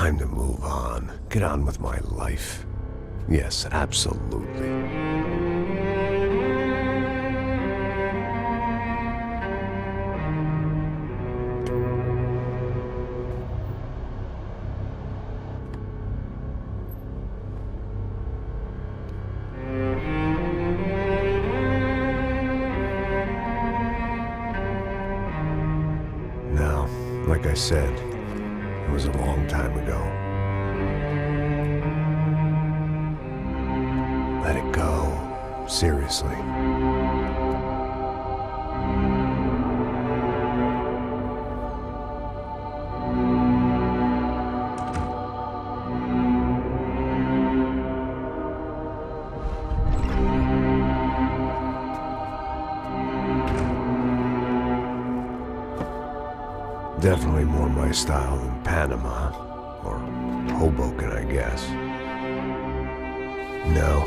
time to move on. Get on with my life. Yes, absolutely. Now, like I said, it was a long time ago. Let it go. Seriously. Definitely more my style than Panama, or Hoboken, I guess. No,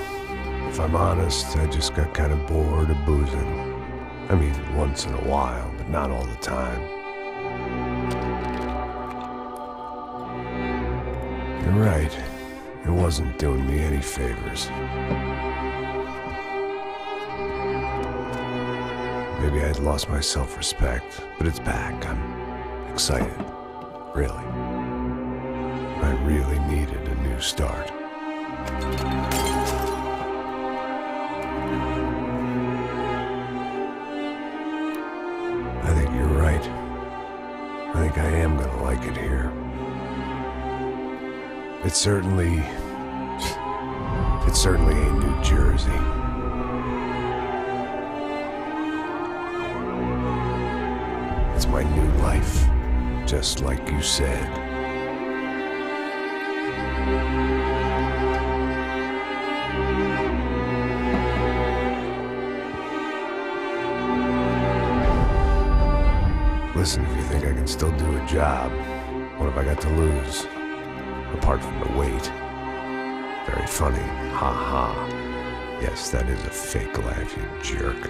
if I'm honest, I just got kind of bored of boozing. I mean, once in a while, but not all the time. You're right, it wasn't doing me any favors. Maybe I'd lost my self-respect, but it's back. I'm excited, really. I really needed a new start. I think you're right. I think I am gonna like it here. It's certainly ain't New Jersey. It's my new life. Just like you said. Listen, if you think I can still do a job, what have I got to lose? Apart from the weight. Very funny. Ha ha. Yes, that is a fake laugh, you jerk.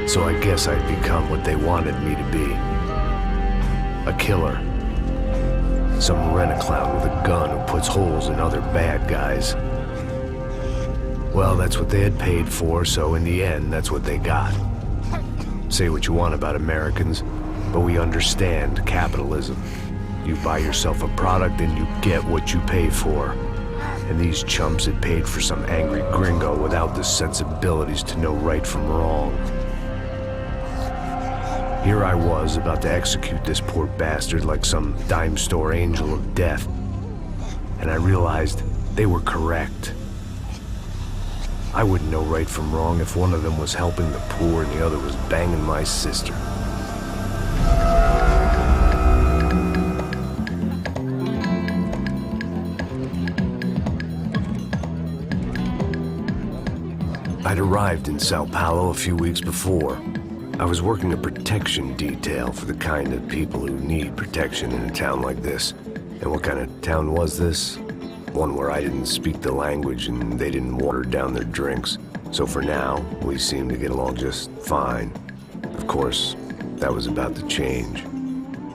So I guess I'd become what they wanted me to be. A killer. Some rent-a-clown with a gun who puts holes in other bad guys. Well, that's what they had paid for, so in the end, that's what they got. Say what you want about Americans, but we understand capitalism. You buy yourself a product and you get what you pay for. And these chumps had paid for some angry gringo without the sensibilities to know right from wrong. Here I was, about to execute this poor bastard like some dime store angel of death. And I realized they were correct. I wouldn't know right from wrong if one of them was helping the poor and the other was banging my sister. I'd arrived in Sao Paulo a few weeks before. I was working a protection detail for the kind of people who need protection in a town like this. And what kind of town was this? One where I didn't speak the language and they didn't water down their drinks. So for now, we seemed to get along just fine. Of course, that was about to change.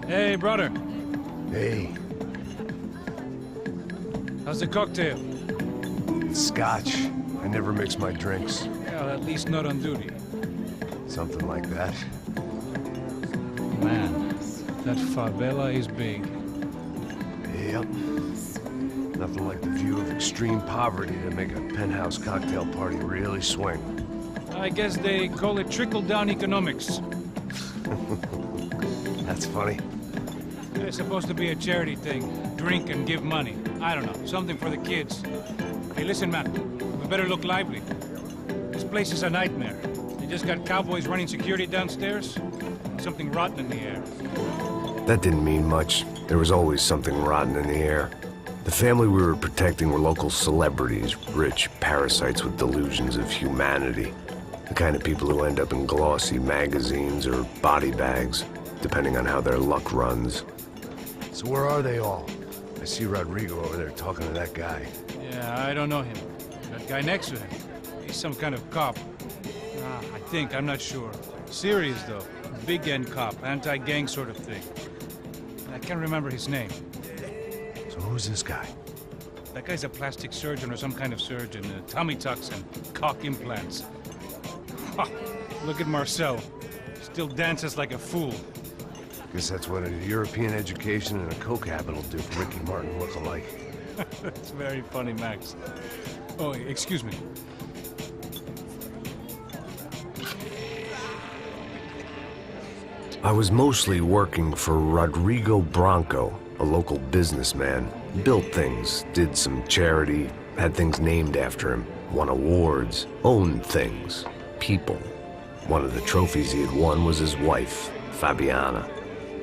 Hey, brother. Hey. How's the cocktail? It's scotch. I never mix my drinks. Well, at least not on duty. Something like that. Man, that favela is big. Yep. Nothing like the view of extreme poverty to make a penthouse cocktail party really swing. I guess they call it trickle-down economics. That's funny. It's supposed to be a charity thing. Drink and give money. I don't know, something for the kids. Hey, listen, man. We better look lively. This place is a nightmare. They just got cowboys running security downstairs. Something rotten in the air. That didn't mean much. There was always something rotten in the air. The family we were protecting were local celebrities, rich parasites with delusions of humanity. The kind of people who end up in glossy magazines or body bags, depending on how their luck runs. So where are they all? I see Rodrigo over there talking to that guy. Yeah, I don't know him. That guy next to him. He's some kind of cop. I think, I'm not sure. Serious, though. Big-end cop, anti-gang sort of thing. I can't remember his name. So who's this guy? That guy's a plastic surgeon or some kind of surgeon. Tummy tucks and cock implants. Look at Marcel. Still dances like a fool. Guess that's what a European education and a coke habit will do for Ricky Martin look-alike. That's very funny, Max. Oh, excuse me. I was mostly working for Rodrigo Branco, a local businessman. Built things, did some charity, had things named after him, won awards, owned things, people. One of the trophies he had won was his wife, Fabiana.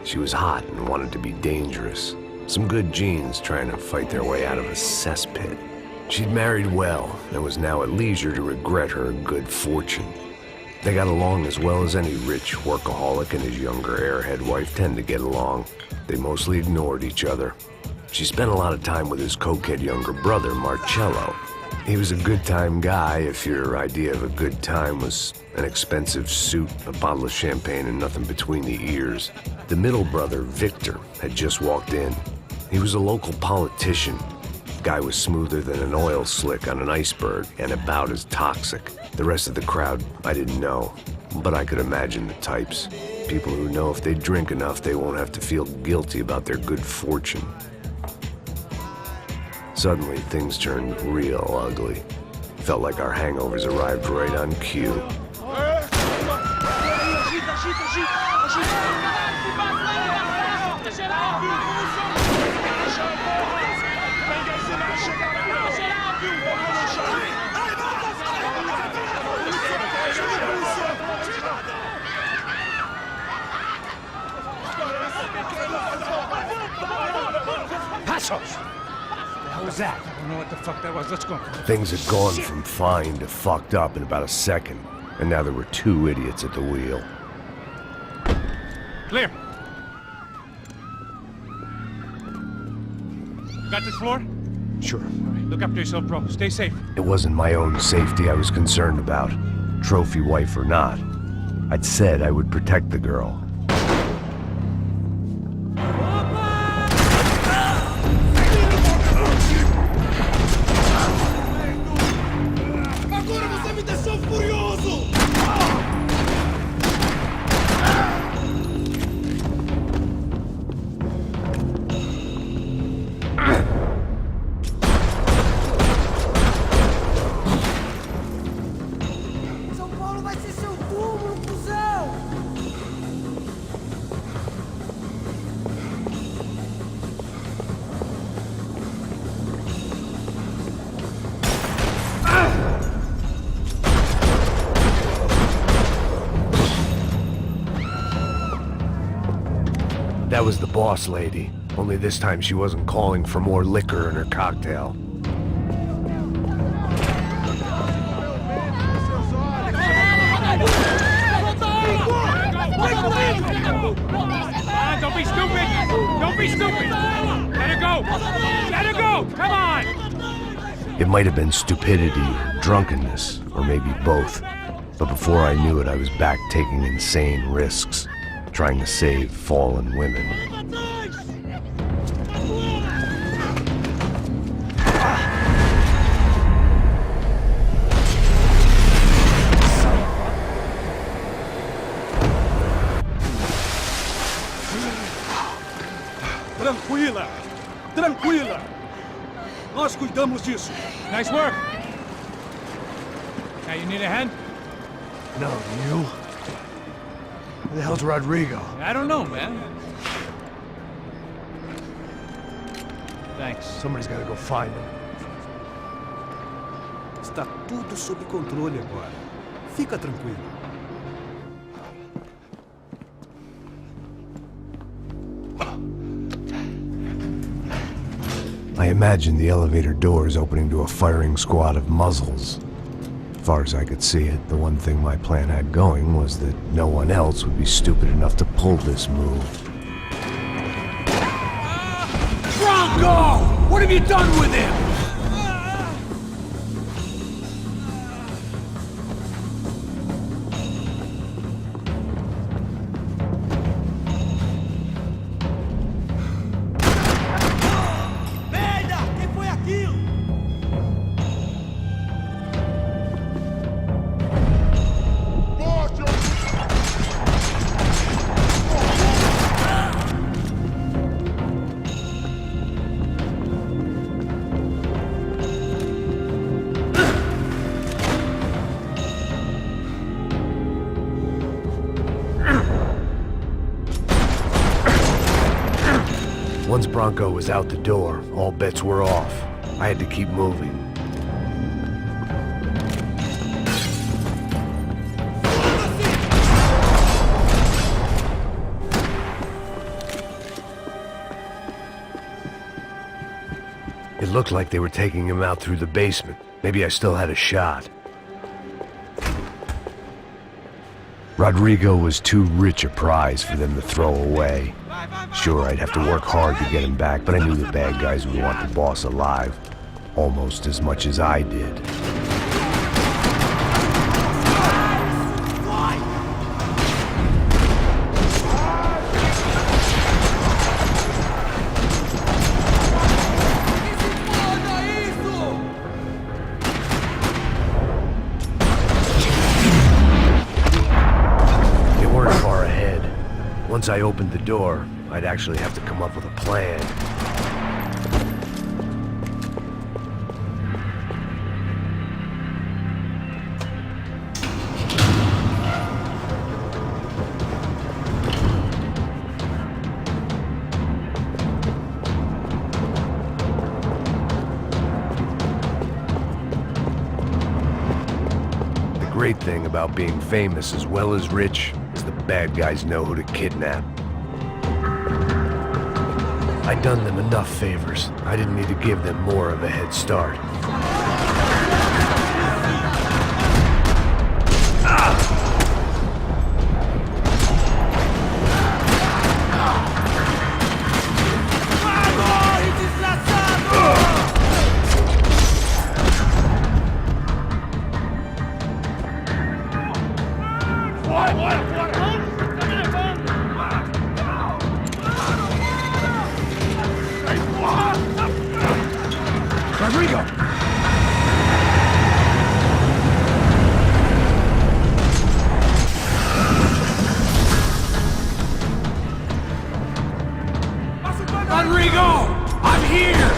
She was hot and wanted to be dangerous. Some good genes trying to fight their way out of a cesspit. She'd married well and was now at leisure to regret her good fortune. They got along as well as any rich workaholic and his younger airhead wife tend to get along. They mostly ignored each other. She spent a lot of time with his cokehead younger brother, Marcello. He was a good-time guy if your idea of a good time was an expensive suit, a bottle of champagne, and nothing between the ears. The middle brother, Victor, had just walked in. He was a local politician. Guy was smoother than an oil slick on an iceberg and about as toxic. The rest of the crowd, I didn't know, but I could imagine the types. People who know if they drink enough, they won't have to feel guilty about their good fortune. Suddenly, things turned real ugly. Felt like our hangovers arrived right on cue. Passos! What was that? I don't know what the fuck that was. Let's go. Things had gone from fine to fucked up in about a second, and now there were two idiots at the wheel. Clear. Got this floor? Sure. All right, look after yourself, bro. Stay safe. It wasn't my own safety I was concerned about, trophy wife or not. I'd said I would protect the girl. That was the boss lady, only this time she wasn't calling for more liquor in her cocktail. Don't be stupid! Don't be stupid! Let her go! Let her go! Come on! It might have been stupidity or drunkenness, or maybe both. But before I knew it, I was back taking insane risks, trying to save fallen women. Tranquila! Tranquila! Nós cuidamos disso. Nice work. Hey, you need a hand? No, you? Who the hell's Rodrigo? I don't know, man. Thanks. Somebody's gotta go find him. Está tudo sob controle agora. Fica tranquilo. I imagined the elevator doors opening to a firing squad of muzzles. As far as I could see it, the one thing my plan had going was that no one else would be stupid enough to pull this move. Bronco! What have you done with him? Once Bronco was out the door, all bets were off. I had to keep moving. It looked like they were taking him out through the basement. Maybe I still had a shot. Rodrigo was too rich a prize for them to throw away. Sure, I'd have to work hard to get him back, but I knew the bad guys would want the boss alive, almost as much as I did. They weren't far ahead. Once I opened the door, I'd actually have to come up with a plan. The great thing about being famous as well as rich is the bad guys know who to kidnap. I'd done them enough favors. I didn't need to give them more of a head start. Rodrigo! Rodrigo! I'm here!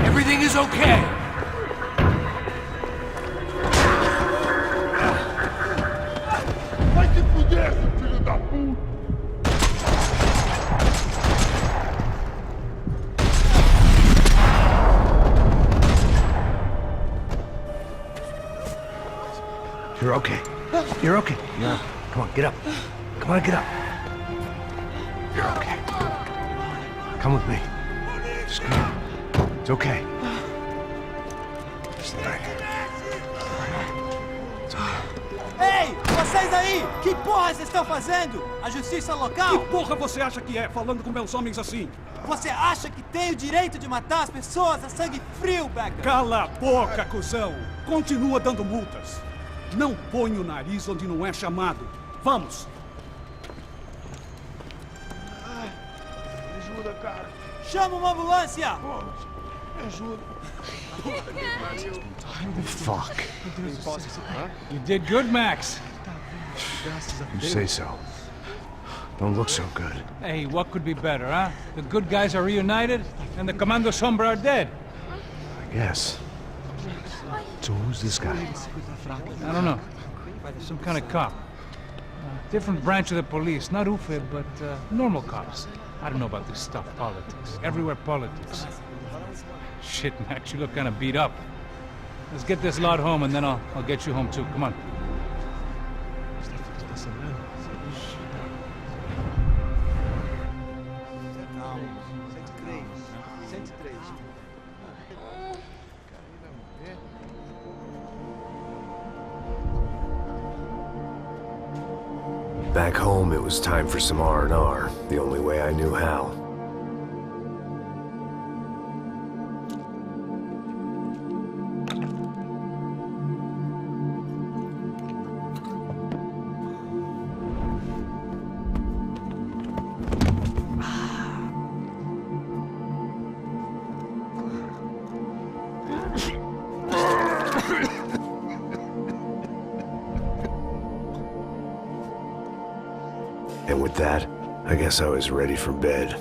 Everything is okay. Vai se fuder, seu filho da puta! You're okay. You're okay. Yeah. Come on, get up. Come on, get up. You're okay. Come with me. Just come on. It's okay. Just lay right here. Vocês aí, que porra vocês estão fazendo? A justiça local? Que porra você acha que é, falando com meus homens assim? Você acha que tem o direito de matar as pessoas a sangue frio, Becker? Cala a boca, cuzão! Continua dando multas. Não põe o nariz onde não é chamado. Vamos! Me ajuda, cara. Chama uma ambulância! Me ajuda. Fuck. You did good, Max. You say so. Don't look so good. Hey, what could be better, huh? The good guys are reunited, and the Commando Sombra are dead. I guess. So who's this guy? I don't know. Some kind of cop. Different branch of the police. Not UFE, but normal cops. I don't know about this stuff, politics. Everywhere politics. Shit, Max, you look kind of beat up. Let's get this lot home, and then I'll get you home too. Come on. Back home, it was time for some R&R, the only way I knew how. And with that, I guess I was ready for bed.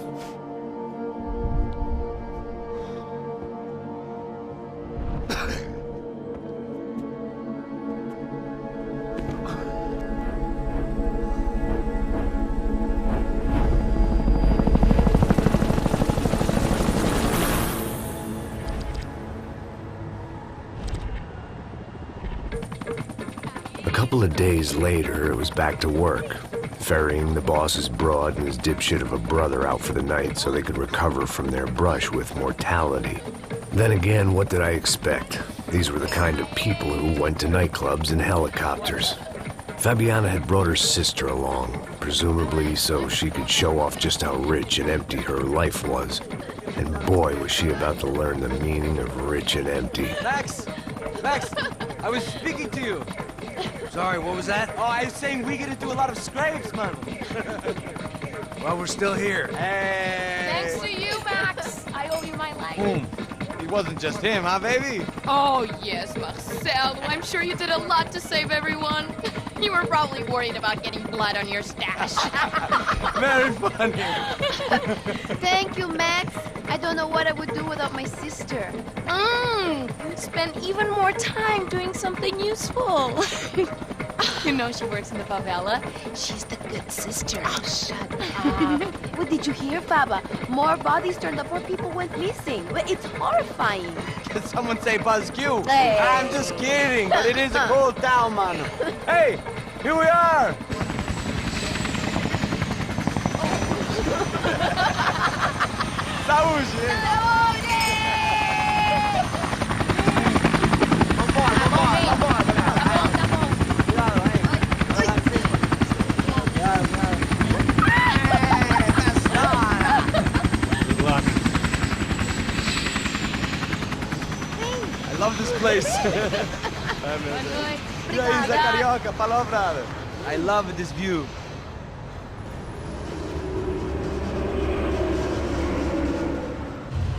A couple of days later, it was back to work. Ferrying the boss's broad and his dipshit of a brother out for the night so they could recover from their brush with mortality. Then again, what did I expect? These were the kind of people who went to nightclubs in helicopters. Fabiana had brought her sister along, presumably so she could show off just how rich and empty her life was. And boy, was she about to learn the meaning of rich and empty. Max! Max! I was speaking to you! Sorry, what was that? Oh, I was saying we get into a lot of scrapes, man. Well, we're still here. Hey! Thanks to you, Max. I owe you my life. Boom. It wasn't just him, huh, baby? Oh, yes, Marcel. I'm sure you did a lot to save everyone. You were probably worried about getting blood on your stash. Very funny. Thank you, Max. I don't know what I would do without my sister. Spend even more time doing something useful. You know she works in the favela. She's the good sister. Oh, shut up. What did you hear, Baba? More bodies turned up where people went missing. It's horrifying. Did someone say Buzz Q? Hey. I'm just kidding, but it is a cool town, man. Hey, here we are. Saúde! I love this place. Isla Carioca, palavra. I love this view.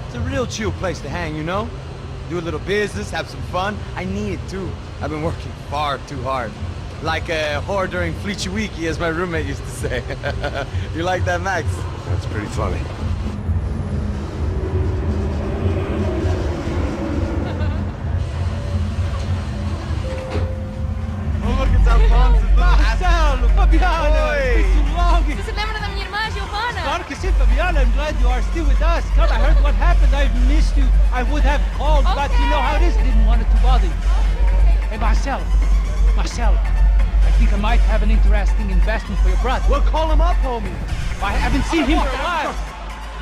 It's a real chill place to hang, you know? Do a little business, have some fun. I need it too. I've been working far too hard. Like a whore during Fleechy Weeky, as my roommate used to say. You like that, Max? That's pretty funny. Marcelo, Fabiana, Oi. it's too long. Você lembra da minha irmã, Giovanna? Claro que sim, Fabiana. I'm glad you are still with us. Come, I heard what happened. I've missed you. I would have called, but you know how it is. Didn't want it to bother you. Hey, Marcelo, I think I might have an interesting investment for your brother. Well, call him up, homie. I haven't seen him for a while.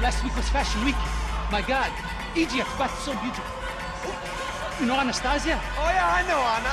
Last week was Fashion Week. My God, Egypt, but so beautiful. You know Anastasia? Oh, yeah, I know, Anna.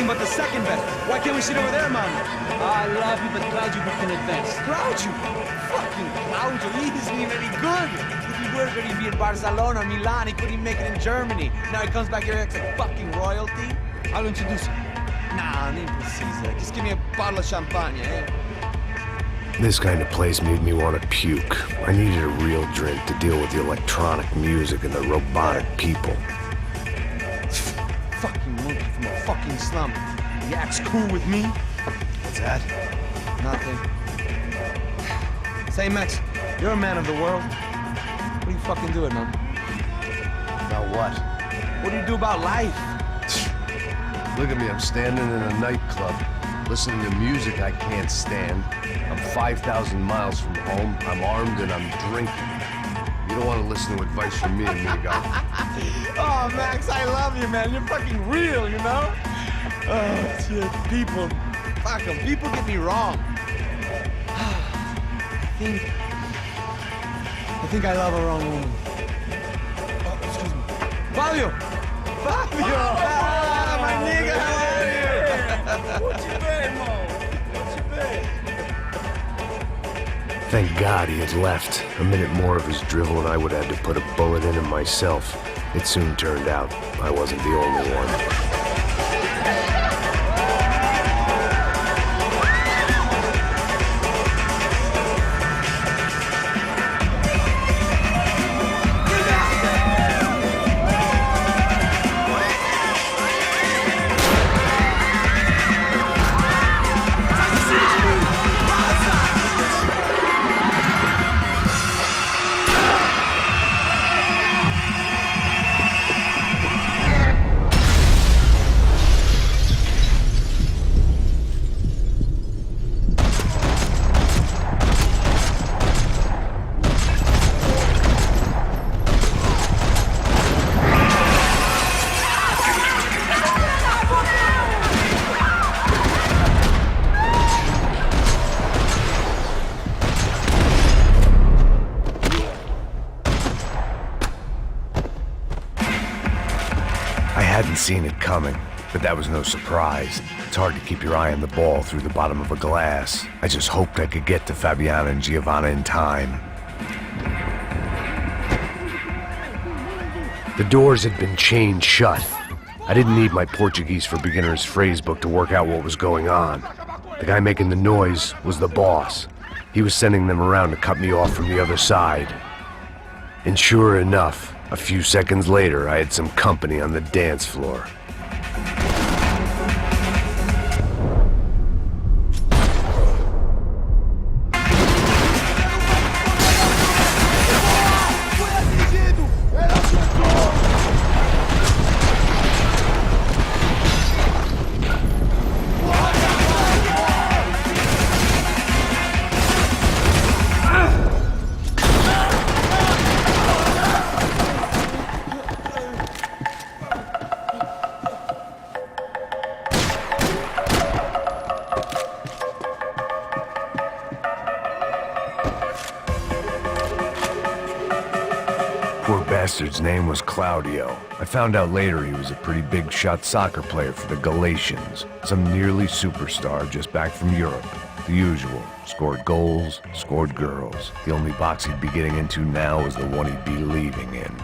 nothing but the second best. Why can't we sit over there, man? I love you, but Claudio booked in advance. Claudio? Fucking Claudio, he isn't even any good. If he were good, he'd be in Barcelona or Milan. He couldn't even make it in Germany. Now he comes back here and acts like fucking royalty. I'll introduce you. Nah, nem precisa. Just give me a bottle of champagne, eh? This kind of place made me want to puke. I needed a real drink to deal with the electronic music and the robotic people. Fucking monkey from a fucking slum. He acts cool with me. What's that? Nothing. Say, Max, you're a man of the world. What do you fucking do, man? About what? What do you do about life? Look at me, I'm standing in a nightclub, listening to music I can't stand. I'm 5,000 miles from home, I'm armed and I'm drinking. You don't want to listen to advice from me, amigo. Oh, Max, I love you, man. You're fucking real, you know? Oh, shit. People. Fuck them. People get me wrong. I think I love a wrong woman. Oh, excuse me. Fabio! Fabio! Ah, my nigga, how are you? What you been, Mo? What you been? Thank God he had left. A minute more of his drivel and I would have had to put a bullet in him myself. It soon turned out I wasn't the only one. I hadn't seen it coming, but that was no surprise. It's hard to keep your eye on the ball through the bottom of a glass. I just hoped I could get to Fabiana and Giovanna in time. The doors had been chained shut. I didn't need my Portuguese for Beginners phrase book to work out what was going on. The guy making the noise was the boss. He was sending them around to cut me off from the other side. And sure enough, a few seconds later, I had some company on the dance floor. Poor bastard's name was Claudio. I found out later he was a pretty big shot soccer player for the Galatians. Some nearly superstar just back from Europe. The usual. Scored goals, scored girls. The only box he'd be getting into now was the one he'd be leaving in.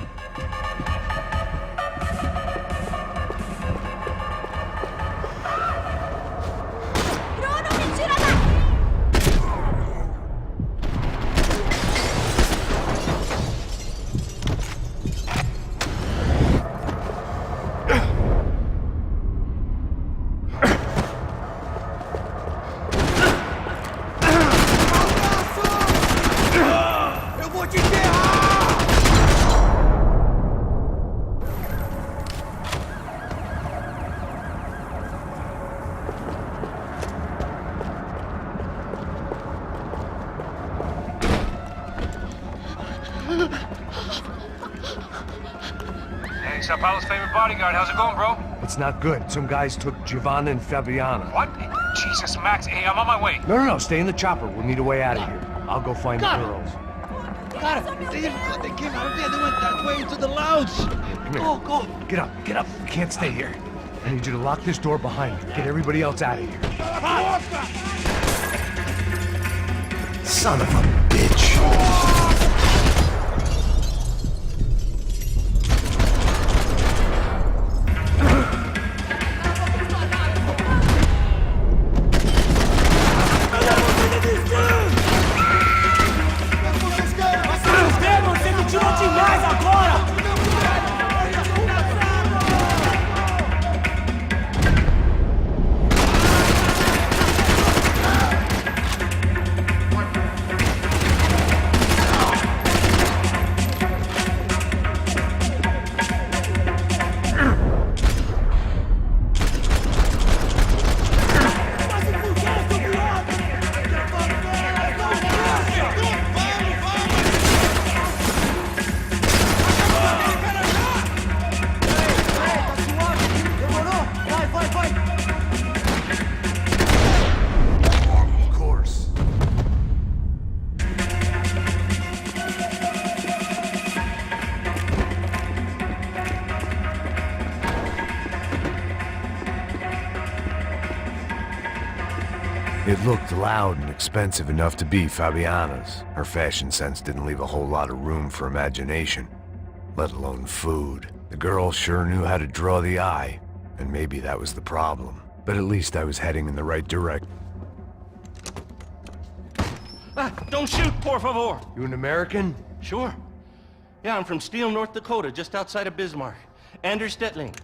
Hey, Sao Paulo's favorite bodyguard. How's it going, bro? It's not good. Some guys took Giovanna and Fabiana. What? Jesus, Max. Hey, I'm on my way. No, stay in the chopper. We'll need a way out of here. I'll go find the girls. Got it. They came out of there. They went that way into the lounge. Come here. Go. Get up. You can't stay here. I need you to lock this door behind you. Get everybody else out of here. Son of a bitch. It looked loud and expensive enough to be Fabiana's. Her fashion sense didn't leave a whole lot of room for imagination, let alone food. The girl sure knew how to draw the eye, and maybe that was the problem. But at least I was heading in the right direction. Don't shoot, por favor. You an American? Sure. Yeah, I'm from Steele, North Dakota, just outside of Bismarck. Anders Stetling.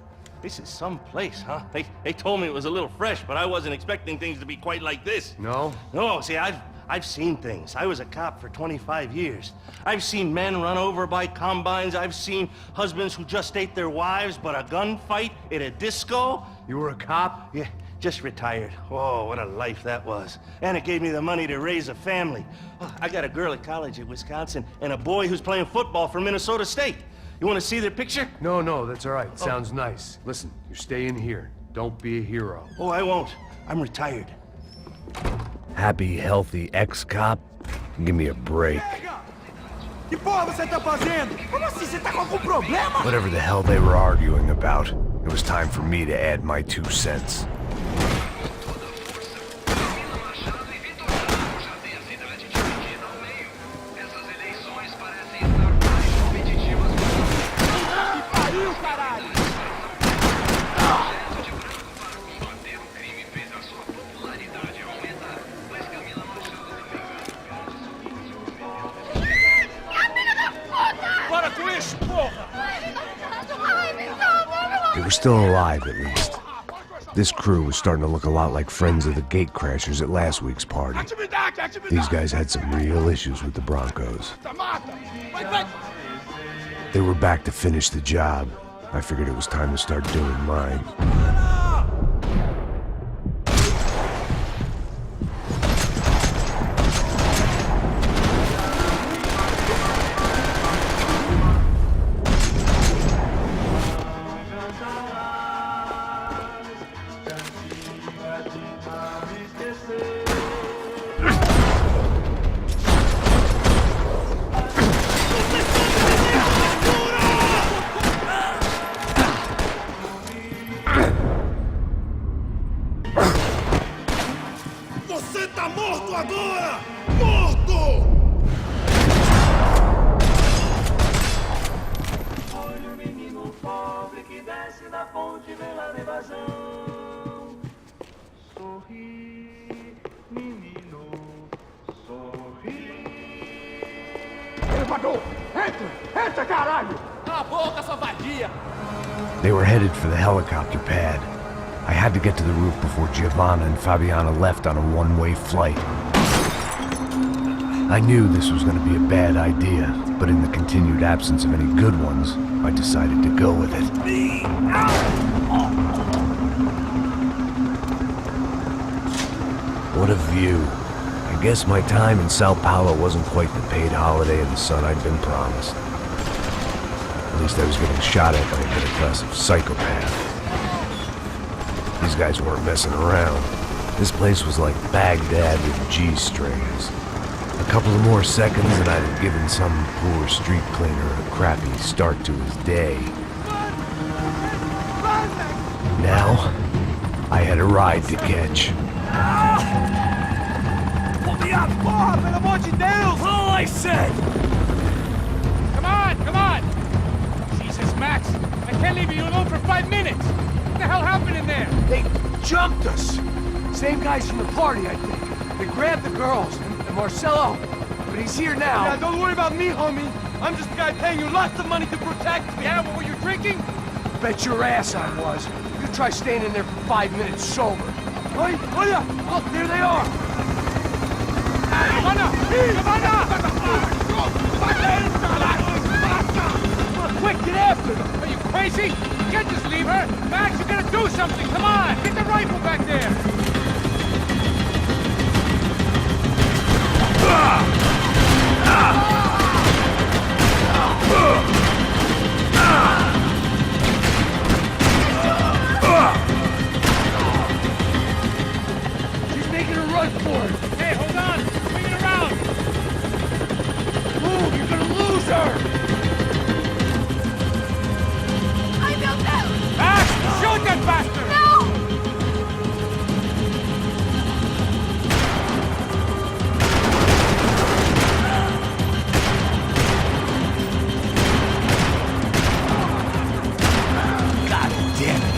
This is some place, huh? They told me it was a little fresh, but I wasn't expecting things to be quite like this. No? No, see, I've seen things. I was a cop for 25 years. I've seen men run over by combines. I've seen husbands who just ate their wives, but a gunfight at a disco. You were a cop? Yeah, just retired. Oh, what a life that was. And it gave me the money to raise a family. Oh, I got a girl at college at Wisconsin and a boy who's playing football for Minnesota State. You want to see their picture? No, that's all right. Sounds nice. Listen, you're staying here. Don't be a hero. Oh, I won't. I'm retired. Happy, healthy ex-cop? Give me a break. Que porra você tá fazendo? Como assim? Você tá com algum problema? Whatever the hell they were arguing about, it was time for me to add my 2 cents. They were still alive, at least. This crew was starting to look a lot like friends of the gatecrashers at last week's party. These guys had some real issues with the Broncos. They were back to finish the job. I figured it was time to start doing mine. Você tá morto agora! Morto! Olha o menino pobre que desce da ponte pela evasão. Sorri, menino, sorri. Elevador! Entra! Entra, caralho! Cala a boca, sua vadia! They were headed for the helicopter pad. I had to get to the roof before Giovanna and Fabiana left on a one-way flight. I knew this was going to be a bad idea, but in the continued absence of any good ones, I decided to go with it. What a view. I guess my time in Sao Paulo wasn't quite the paid holiday in the sun I'd been promised. At least I was getting shot at by a middle-class psychopath. These guys weren't messing around. This place was like Baghdad with G-strings. A couple of more seconds and I'd have given some poor street cleaner a crappy start to his day. Now, I had a ride to catch. Pull me up! Porra, pelo amor de Deus! All I said! Come on, come on! Jesus, Max, I can't leave you alone for 5 minutes! What the hell happened in there? They jumped us! Same guys from the party, I think. They grabbed the girls, and Marcelo, but he's here now. Yeah, don't worry about me, homie. I'm just the guy paying you lots of money to protect me. Yeah, what were you drinking? Bet your ass I was. You try staying in there for 5 minutes sober. Oi, Oya! Look, there they are! Giovanna! Giovanna! Quick, get after them! Are you crazy? You can't just leave her! Max, you gotta do something! Come on! Get the rifle back there! She's making a run for it! Hey, hold on! Swing it around! Move, you're gonna lose her! I don't know. Max, shoot that bastard! No! God damn it!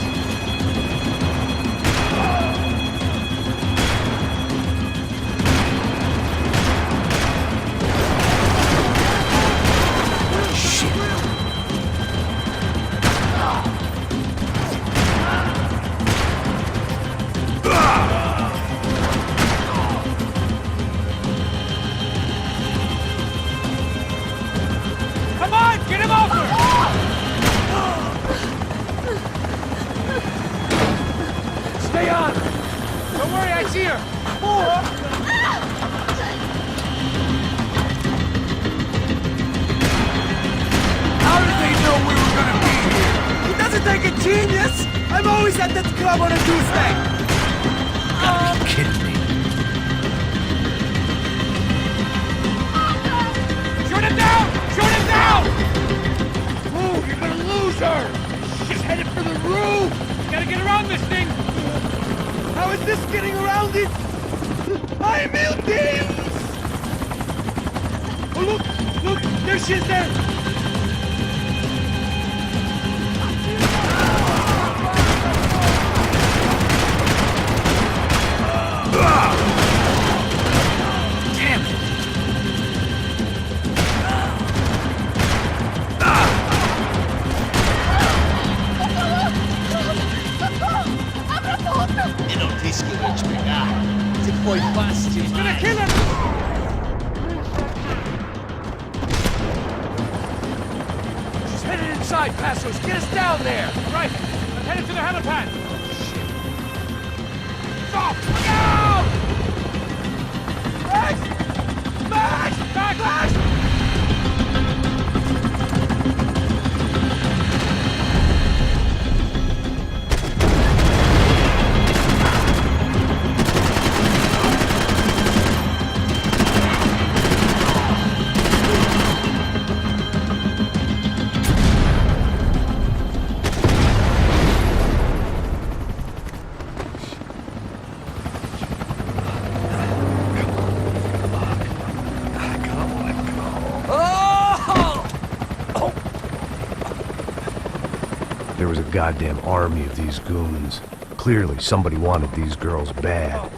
Come on, get him over! Stay on! Don't worry, I see her! How did they know we were gonna be here? It doesn't take a genius! I'm always at that club on a Tuesday! Gotta be kidding me. Shoot him down! Shoot him down! Move, you're gonna lose her! She's headed for the roof! You gotta get around this thing! How is this getting around it? I'm Deus! Oh, look! There she is there! Damn it! Eu não disse que eu ia te pegar. Se foi fácil demais. Gonna kill him! She's headed inside, Passos! Get us down there! Right, I'm headed to the helipad! Stop! Look out! Max! Max! Back! Max! There was a goddamn army of these goons. Clearly, somebody wanted these girls bad.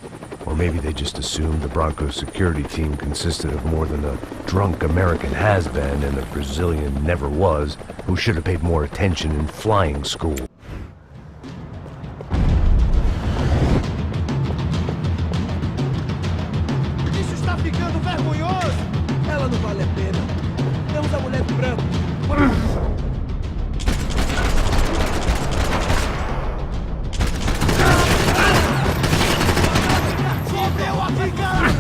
Or maybe they just assumed the Broncos security team consisted of more than a drunk American has-been and a Brazilian never was, who should have paid more attention in flying school. Isso está ficando vergonhoso! Ela não vale a pena. Temos a mulher do branco. Fodeu aqui, cara!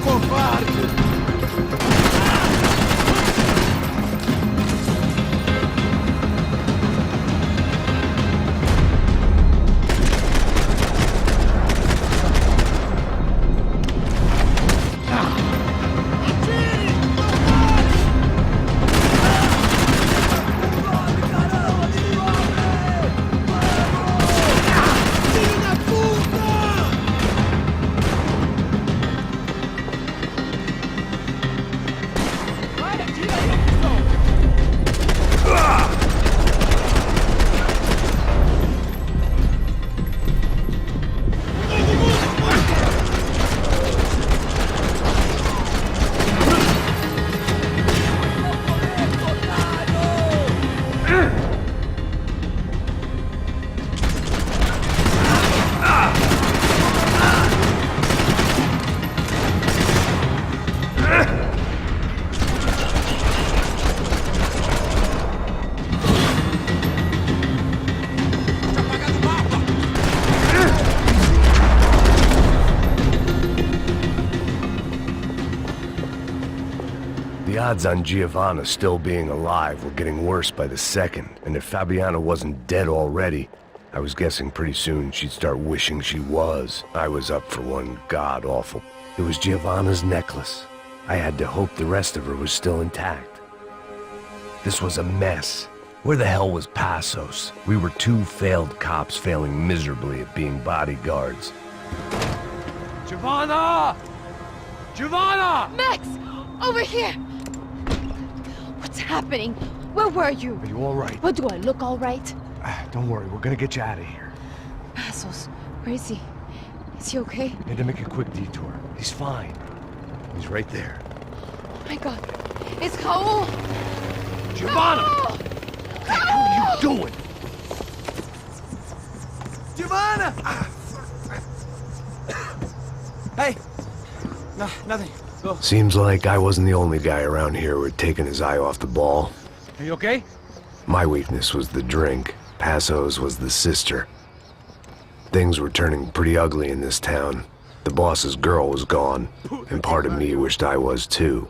covarde! The odds on Giovanna still being alive were getting worse by the second, and if Fabiana wasn't dead already, I was guessing pretty soon she'd start wishing she was. I was up for one god-awful. It was Giovanna's necklace. I had to hope the rest of her was still intact. This was a mess. Where the hell was Passos? We were two failed cops failing miserably at being bodyguards. Giovanna! Giovanna! Max! Over here! What's happening? Where were you? Are you all right? What, do I look all right? Don't worry, we're gonna get you out of here. Passos, where is he? Is he okay? Had to make a quick detour. He's fine. He's right there. Oh my god. It's Raul! Giovanna! Raul! What the hell are you doing? Giovanna! Hey! No, nothing. Go. Seems like I wasn't the only guy around here who had taken his eye off the ball. Are you okay? My weakness was the drink. Passos was the sister. Things were turning pretty ugly in this town. The boss's girl was gone, and part of me wished I was too.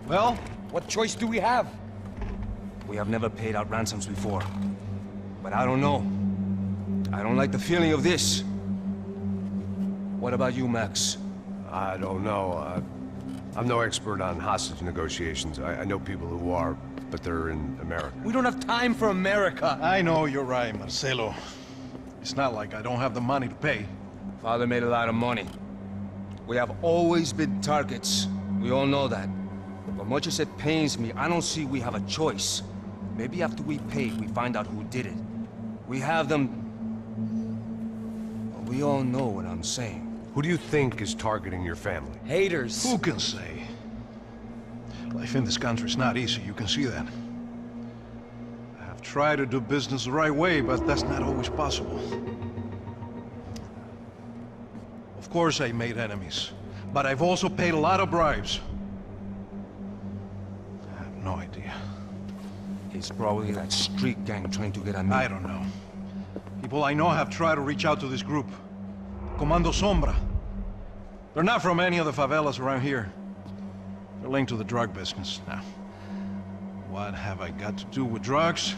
Well, what choice do we have? We have never paid out ransoms before. But I don't know. I don't like the feeling of this. What about you, Max? I don't know. I'm no expert on hostage negotiations. I know people who are, but they're in America. We don't have time for America. I know you're right, Marcelo. It's not like I don't have the money to pay. Father made a lot of money. We have always been targets. We all know that. But much as it pains me, I don't see we have a choice. Maybe after we pay, we find out who did it. We have them... Well, we all know what I'm saying. Who do you think is targeting your family? Haters. Who can say? Life in this country is not easy, you can see that. I have tried to do business the right way, but that's not always possible. Of course I made enemies, but I've also paid a lot of bribes. I have no idea. It's probably that street gang trying to get at me. I don't know. People I know have tried to reach out to this group. Comando Sombra. They're not from any of the favelas around here. They're linked to the drug business. Now, what have I got to do with drugs?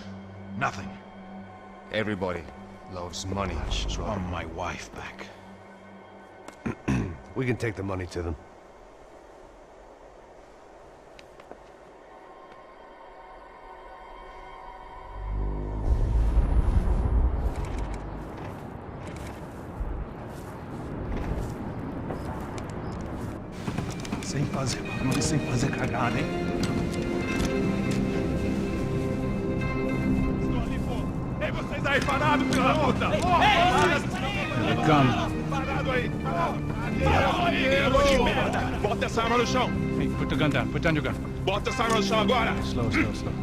Nothing. Everybody loves money. I just want my wife back. We can take the money to them. Sem fazer barulho, sem fazer cagada, hein? Estou ali, pô! Ei, vocês aí parados, filho da puta! Gun. Parado aí! Parado! Merda! Bota essa arma no chão! Hey, put the gun down. Put down your gun. Bota essa arma no chão agora! Slow, slow, slow.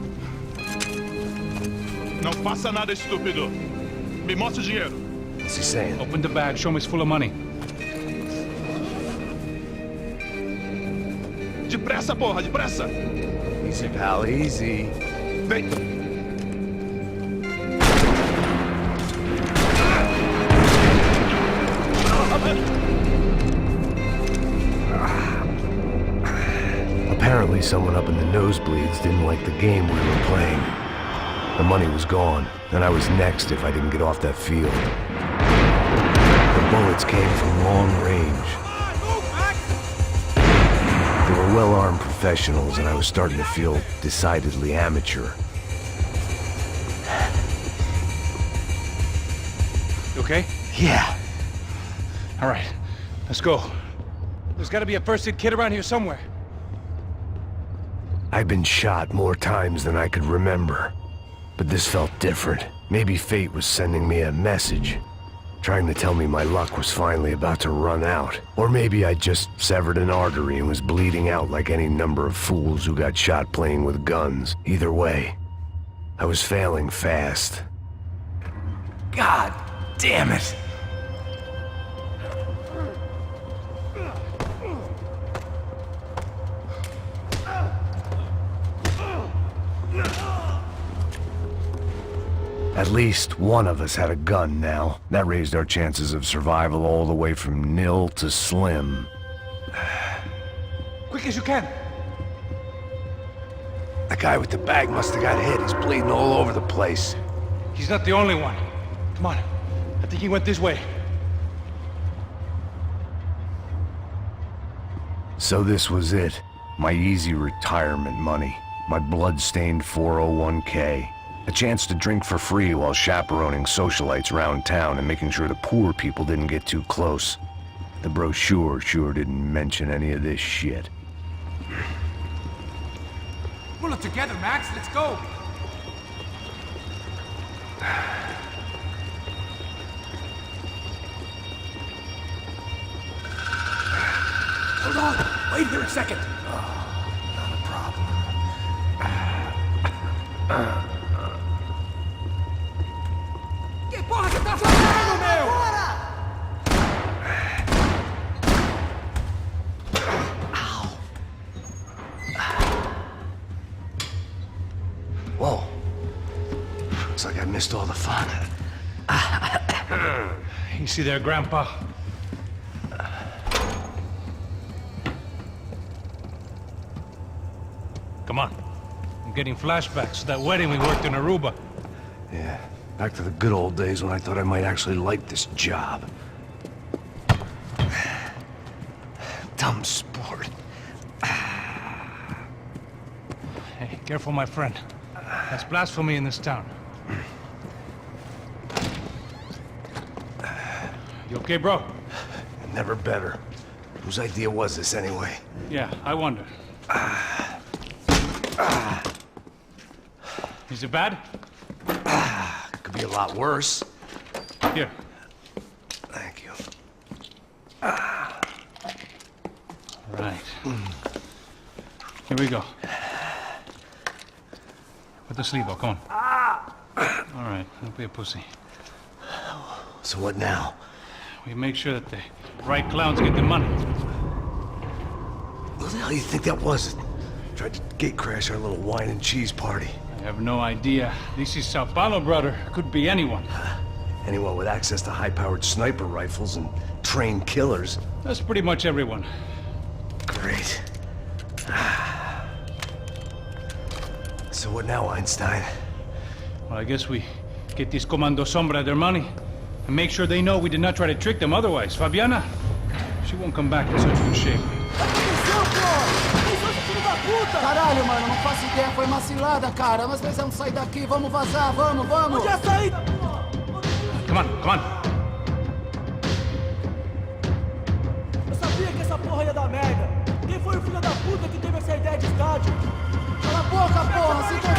Não faça nada, estúpido! Me mostre o dinheiro! What's he saying? Open the bag. Show me it's full of money. Depressa, porra! Depressa! Easy, pal, easy. Vem! Apparently someone up in the nosebleeds didn't like the game we were playing. The money was gone, and I was next if I didn't get off that field. The bullets came from long range. They were well-armed professionals, and I was starting to feel decidedly amateur. You okay? Yeah. All right. Let's go. There's got to be a first-aid kit around here somewhere. I've been shot more times than I could remember. But this felt different. Maybe fate was sending me a message, trying to tell me my luck was finally about to run out. Or maybe I just severed an artery and was bleeding out like any number of fools who got shot playing with guns. Either way, I was failing fast. God damn it! At least one of us had a gun now. That raised our chances of survival all the way from nil to slim. Quick as you can. The guy with the bag must have got hit. He's bleeding all over the place. He's not the only one. Come on. I think he went this way. So this was it. My easy retirement money. My blood-stained 401k. A chance to drink for free while chaperoning socialites around town and making sure the poor people didn't get too close. The brochure sure didn't mention any of this shit. Pull it together, Max. Let's go. Hold on. Wait here a second. Not a problem. Que porra você tá fazendo, meu? Whoa. Looks like I missed all the fun. You see there, Grandpa? Come on. I'm getting flashbacks to that wedding we worked in Aruba. Yeah, back to the good old days when I thought I might actually like this job. Dumb sport. Hey, careful, my friend. That's blasphemy in this town. You okay, bro? Never better. Whose idea was this anyway? Yeah, I wonder. Is it bad? Could be a lot worse. Here. Thank you. Right. Here we go. Put the sleeve on, come on. All right, don't be a pussy. So what now? We make sure that the right clowns get the money. What the hell do you think that was? Tried to gate crash our little wine and cheese party. I have no idea. This is Sao Paulo, brother. Could be anyone. Anyone with access to high-powered sniper rifles and trained killers. That's pretty much everyone. Great. So what now, Einstein? Well, I guess we get these Comando Sombra their money and make sure they know we did not try to trick them otherwise. Fabiana, she won't come back in such good shape. Caralho, mano, não faço ideia, foi uma cilada, cara. Nós precisamos sair daqui, vamos vazar, vamos! Onde é a saída, porra? Come on, come on. Eu sabia que essa porra ia dar merda. Quem foi o puta que teve essa ideia de estádio? Cala a boca, porra! Você tá...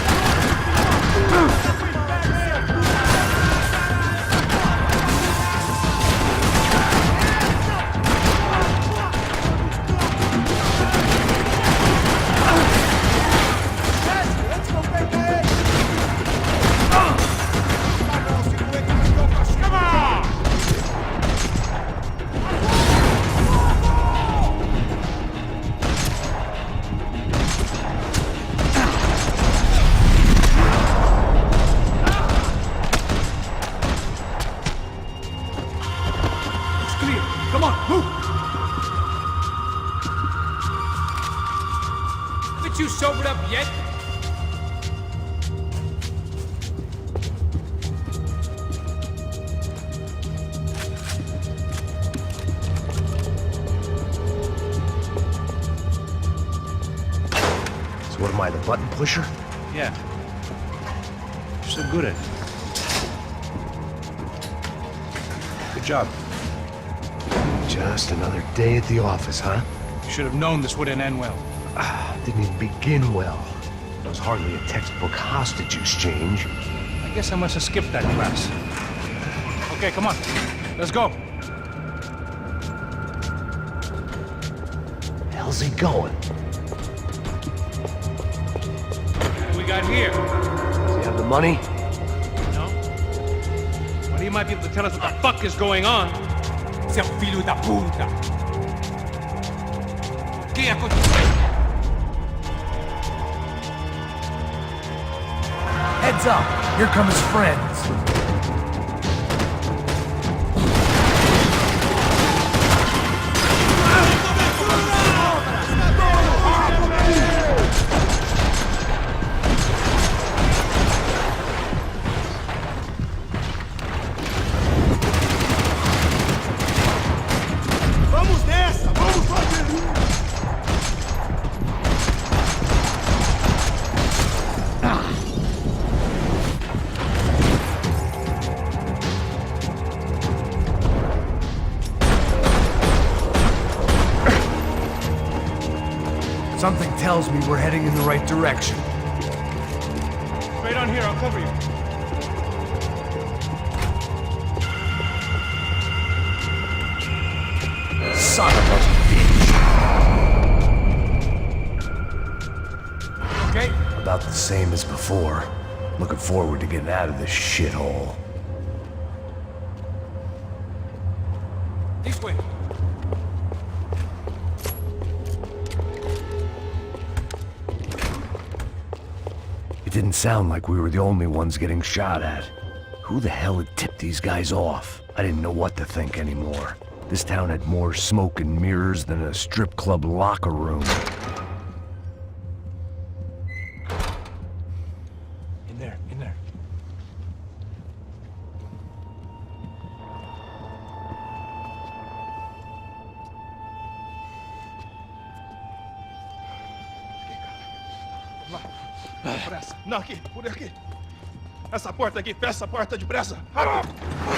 Come on, move! Haven't you sobered up yet? So what am I, the button pusher? Yeah. You're so good at it. Good job. Just another day at the office, huh? You should have known this wouldn't end well. Didn't even begin well. It was hardly a textbook hostage exchange. I guess I must have skipped that class. Okay, come on. Let's go. How's he going? What we got here? Does he have the money? No? Well, he might be able to tell us what the fuck is going on. Seu filho da puta! O que aconteceu? Heads up! Here come his friends. Vamos nessa! Vamos fazer Something tells me we're heading in the right direction. Straight on here, I'll cover you. Son of a bitch! Okay. About the same as before. Looking forward to getting out of this shithole. This way. It didn't sound like we were the only ones getting shot at. Who the hell had tipped these guys off? I didn't know what to think anymore. This town had more smoke and mirrors than a strip club locker room. In there, in there. Depressa. Não, aqui, por aqui. Essa porta aqui, fecha essa porta depressa. Rápido.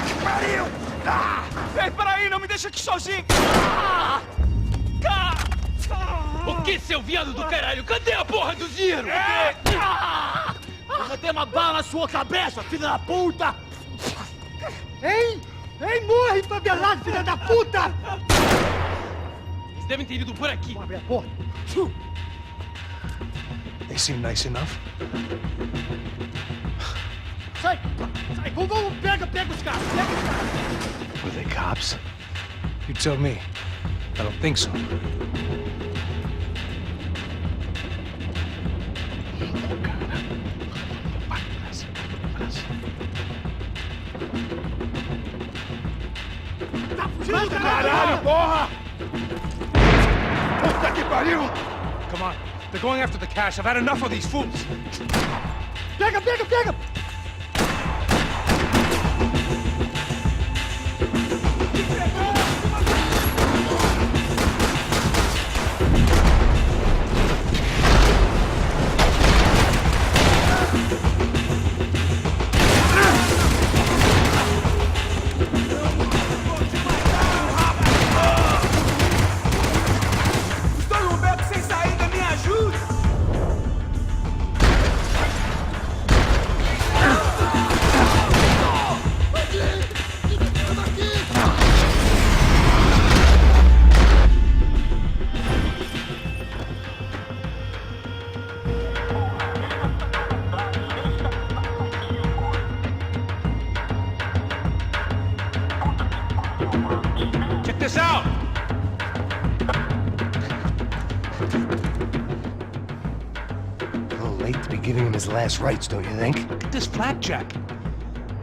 Que pariu! Ah! Ei, peraí, não me deixa aqui sozinho! O que, seu viado do caralho? Cadê a porra do Ziro? Eu vou ter uma bala na sua cabeça, filha da puta! Ei! Ei, morre, favelado, filha da puta! Eles devem ter ido por aqui. Vamos abrir a porta. They seem nice enough. Sai! Sai! Vamos, pega os caras! Pega os caras! Were they cops? You tell me. I don't think so. Tá fugindo, Caralho, porra! Puta que pariu! Come on. They're going after the cash. I've had enough of these fools. Pega, pega, pega! Estou em um beco sem saída, his last rites, don't you think? Look at this blackjack.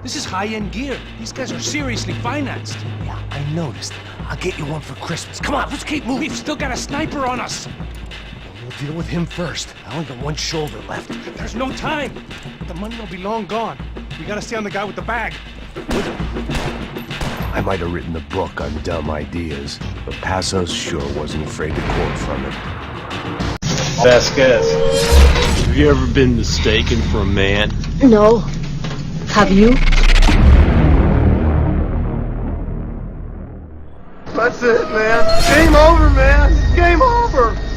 This is high-end gear. These guys are seriously financed. Yeah, I noticed. I'll get you one for Christmas. Come on, let's keep moving. We've still got a sniper on us. We'll deal with him first. I only got one shoulder left. There's no time. The money will be long gone. We gotta stay on the guy with the bag. I might have written the book on dumb ideas, but Passos sure wasn't afraid to quote from it. Vasquez, have you ever been mistaken for a man? No. Have you? That's it, man. Game over, man. Game over.